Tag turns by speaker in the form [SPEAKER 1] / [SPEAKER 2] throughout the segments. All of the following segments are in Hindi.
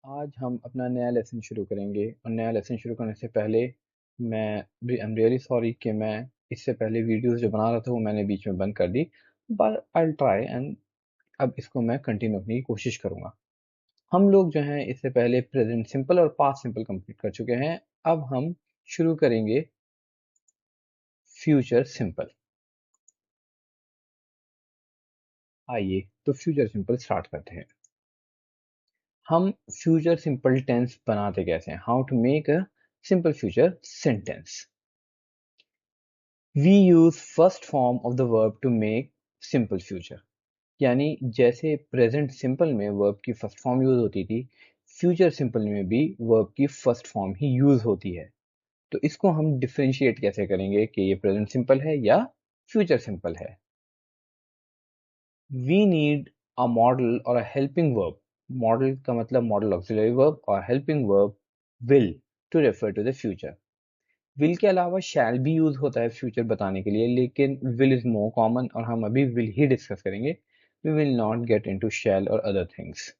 [SPEAKER 1] आज हम अपना नया लेसन शुरू करेंगे और नया लेसन शुरू करने से पहले मैं आई एम रियली सॉरी कि मैं इससे पहले वीडियोस जो बना रहा था वो मैंने बीच में बंद कर दी। बट आई ट्राई एंड अब इसको मैं कंटिन्यू करने की कोशिश करूंगा। हम लोग जो हैं इससे पहले प्रेजेंट सिंपल और पास्ट सिंपल कंप्लीट कर चुके हैं। अब हम शुरू करेंगे फ्यूचर सिंपल। आइए तो फ्यूचर सिंपल स्टार्ट करते हैं। हम फ्यूचर सिंपल टेंस बनाते कैसे हैं, how to make a simple future sentence. We use first form of the verb to make simple future। यानी जैसे प्रेजेंट सिंपल में वर्ब की फर्स्ट फॉर्म यूज होती थी, फ्यूचर सिंपल में भी वर्ब की फर्स्ट फॉर्म ही यूज होती है। तो इसको हम डिफरेंशिएट कैसे करेंगे कि ये प्रेजेंट सिंपल है या फ्यूचर सिंपल है। वी नीड अ मॉडल और अ हेल्पिंग वर्ब। मॉडल का मतलब मॉडल ऑक्सिलरी वर्ब और helping verb will to refer to the future. Will के अलावा शैल भी यूज होता है फ्यूचर बताने के लिए, लेकिन विल इज मोर कॉमन और हम अभी विल ही डिस्कस करेंगे। We will not get into shall और other things.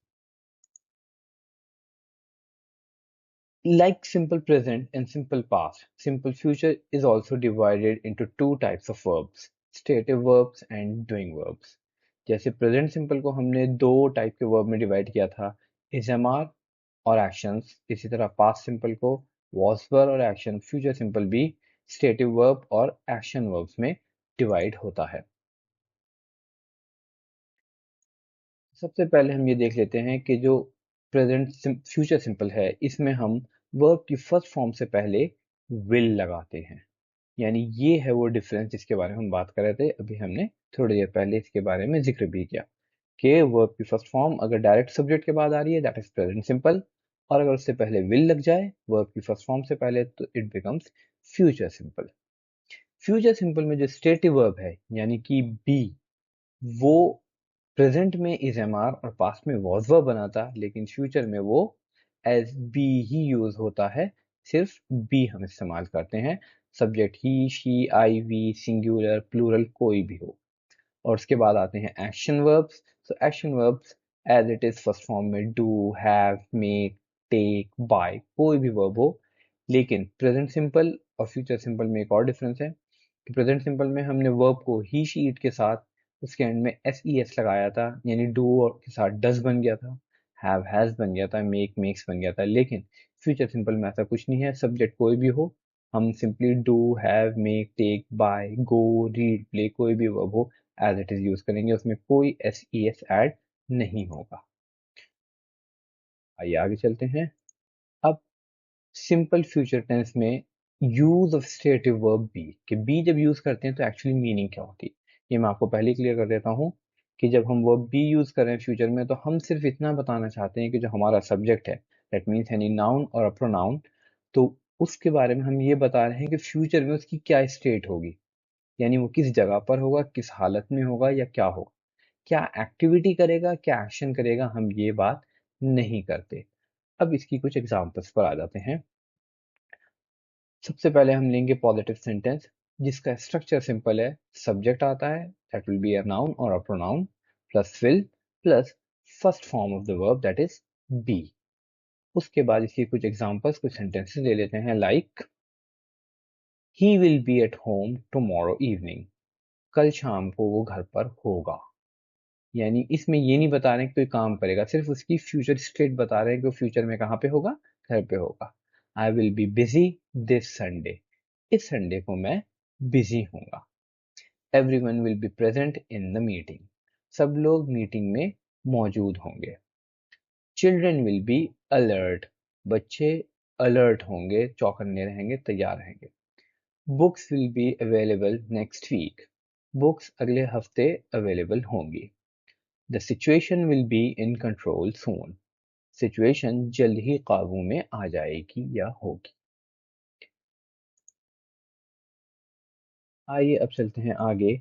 [SPEAKER 1] Like simple present and simple past, simple future is also divided into two types of verbs, stative verbs and doing verbs। जैसे प्रेजेंट सिंपल को हमने दो टाइप के वर्ब में डिवाइड किया था, इज एम आर और एक्शंस, इसी तरह पास्ट सिंपल को वॉज वर और एक्शन, फ्यूचर सिंपल भी स्टेटिव वर्ब और एक्शन वर्ब्स में डिवाइड होता है। सबसे पहले हम ये देख लेते हैं कि जो प्रेजेंट फ्यूचर सिंपल है इसमें हम वर्ब की फर्स्ट फॉर्म से पहले विल लगाते हैं। यानी ये है वो डिफरेंस जिसके बारे में हम बात कर रहे थे। अभी हमने थोड़ी देर पहले इसके बारे में जिक्र भी किया कि वर्ब की फर्स्ट फॉर्म अगर डायरेक्ट सब्जेक्ट के बाद आ रही है दैट इज प्रेजेंट सिंपल, और अगर उससे पहले विल लग जाए वर्ब की फर्स्ट फॉर्म से पहले तो it becomes future simple. Future simple में जो स्टेटिव वर्ब है यानी कि बी, वो प्रेजेंट में इज एम आर और पास्ट में वॉज वर्ब बनाता, लेकिन फ्यूचर में वो एज बी ही यूज होता है। सिर्फ बी हम इस्तेमाल करते हैं, subject he she I we singular plural कोई भी हो। और उसके बाद आते हैं action verbs. So action verbs as it is first form में do have make take buy कोई भी वर्ब हो। लेकिन प्रेजेंट सिंपल और फ्यूचर सिंपल में एक और डिफरेंस है कि प्रेजेंट सिंपल में हमने वर्ब को ही शी इट के साथ उसके एंड में एस ई एस लगाया था, यानी डू के साथ डज बन गया था, हैव हैज बन गया था, मेक मेक्स बन गया था। लेकिन फ्यूचर सिंपल में ऐसा कुछ नहीं है, सब्जेक्ट कोई भी हो हम simply do have make take buy go read play कोई भी वर्ब हो एज इट इज यूज करेंगे, उसमें कोई एस ई एस ऐड नहीं होगा। आइए आगे चलते हैं। अब सिंपल फ्यूचर टेंस में use of stative verb B, कि बी जब यूज करते हैं तो एक्चुअली मीनिंग क्या होती है ये मैं आपको पहले क्लियर कर देता हूँ। कि जब हम वर्ब बी यूज कर रहे हैं फ्यूचर में तो हम सिर्फ इतना बताना चाहते हैं कि जो हमारा सब्जेक्ट है दैट मीन्स एनी नाउन और अ प्रोनाउन, तो उसके बारे में हम ये बता रहे हैं कि फ्यूचर में उसकी क्या स्टेट होगी, यानी वो किस जगह पर होगा, किस हालत में होगा या क्या होगा, क्या एक्टिविटी करेगा, क्या एक्शन करेगा, हम ये बात नहीं करते। अब इसकी कुछ एग्जांपल्स पर आ जाते हैं। सबसे पहले हम लेंगे पॉजिटिव सेंटेंस जिसका स्ट्रक्चर सिंपल है। सब्जेक्ट आता है that will be a noun और a pronoun plus will plus first form of the verb that is be. उसके बाद इसकी कुछ एग्जांपल्स कुछ सेंटेंसेस ले लेते हैं, like he will be at home tomorrow evening, कल शाम को वो घर पर होगा। यानी इसमें ये नहीं बता रहे हैं कि कोई काम करेगा, सिर्फ उसकी फ्यूचर स्टेट बता रहे हैं कि वो फ्यूचर में कहाँ पे होगा, घर पे होगा। I will be busy this Sunday, इस संडे को मैं बिजी हूँगा। Everyone will be present in the meeting, सब लोग मीटिंग में मौजूद होंगे। चिल्ड्रन विल बी अलर्ट, बच्चे अलर्ट होंगे, चौकन्ने रहेंगे, तैयार रहेंगे। Books will be available next week, books अगले हफ्ते अवेलेबल होंगी। The situation will be in control soon, situation जल्द ही काबू में आ जाएगी या होगी। आइए अब चलते हैं आगे।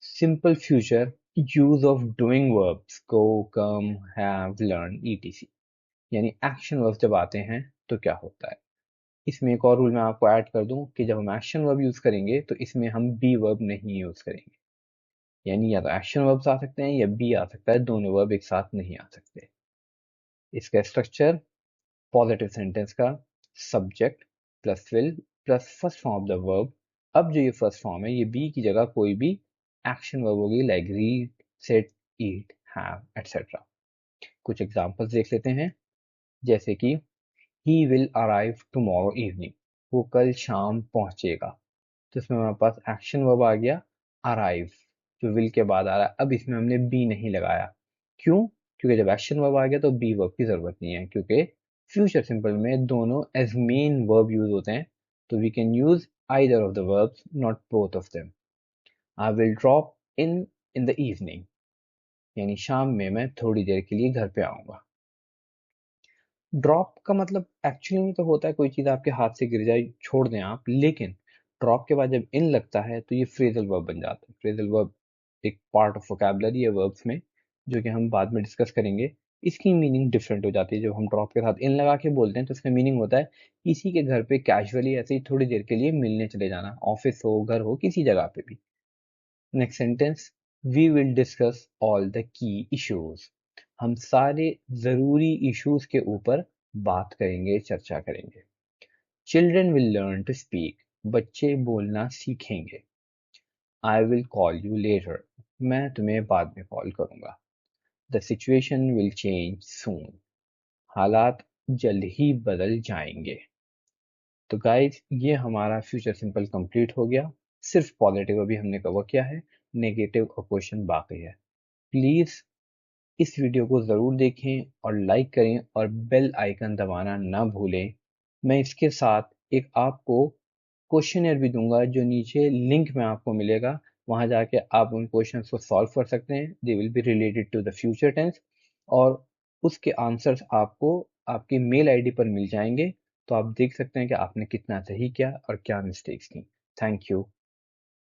[SPEAKER 1] Simple future use of doing verbs go come have learn etc, यानी एक्शन वर्ब जब आते हैं तो क्या होता है। इसमें एक और रूल मैं आपको ऐड कर दूं कि जब हम एक्शन वर्ब यूज करेंगे तो इसमें हम बी वर्ब नहीं यूज करेंगे, यानी या तो एक्शन वर्ब्स आ सकते हैं या बी आ सकता है, दोनों वर्ब एक साथ नहीं आ सकते। इसका स्ट्रक्चर पॉजिटिव सेंटेंस का subject plus will plus first form of the verb. अब जो ये फर्स्ट फॉर्म है ये बी की जगह कोई भी एक्शन वर्ब होगी, like read, sit, eat, have etcetera. कुछ एग्जांपल्स देख लेते हैं, जैसे कि he will arrive tomorrow evening, वो कल शाम पहुंचेगा। तो इसमें हमारे पास एक्शन वर्ब आ गया अराइव, जो विल के बाद आ रहा है। अब इसमें हमने बी नहीं लगाया, क्यों? क्योंकि जब एक्शन वर्ब आ गया तो बी वर्ब की जरूरत नहीं है, क्योंकि फ्यूचर सिंपल में दोनों एज मेन वर्ब यूज होते हैं। तो we can use either of the verbs, not both of them. I will drop in the evening, यानी शाम में मैं थोड़ी देर के लिए घर पे आऊंगा। ड्रॉप का मतलब एक्चुअली में तो होता है कोई चीज़ आपके हाथ से गिर जाए, छोड़ दें आप, लेकिन ड्रॉप के बाद जब इन लगता है तो ये फ्रेजल वर्ब बन जाता है। फ्रेजल वर्ब एक पार्ट ऑफ वोकैबुलरी है वर्ब्स में, जो कि हम बाद में डिस्कस करेंगे। इसकी मीनिंग डिफरेंट हो जाती है। जब हम ड्रॉप के साथ इन लगा के बोलते हैं तो इसका मीनिंग होता है किसी के घर पे कैजुअली ऐसे ही थोड़ी देर के लिए मिलने चले जाना, ऑफिस हो, घर हो, किसी जगह पे भी। Next sentence, we will discuss all the key issues, हम सारे जरूरी इश्यूज के ऊपर बात करेंगे, चर्चा करेंगे। Children will learn to speak, बच्चे बोलना सीखेंगे। I will call you later, मैं तुम्हें बाद में कॉल करूंगा। The situation will change soon, हालात जल्द ही बदल जाएंगे। तो गाइज ये हमारा फ्यूचर सिंपल कंप्लीट हो गया। सिर्फ पॉजिटिव अभी हमने कवर किया है, नेगेटिव और क्वेश्चन बाकी है। प्लीज इस वीडियो को ज़रूर देखें और लाइक करें और बेल आइकन दबाना ना भूलें। मैं इसके साथ एक आपको क्वेश्चनर भी दूंगा, जो नीचे लिंक में आपको मिलेगा। वहां जाके आप उन क्वेश्चंस को सॉल्व कर सकते हैं। They will be related to the future tense, और उसके आंसर्स आपको आपकी मेल आईडी पर मिल जाएंगे। तो आप देख सकते हैं कि आपने कितना सही किया और क्या मिस्टेक्स की। Thank you.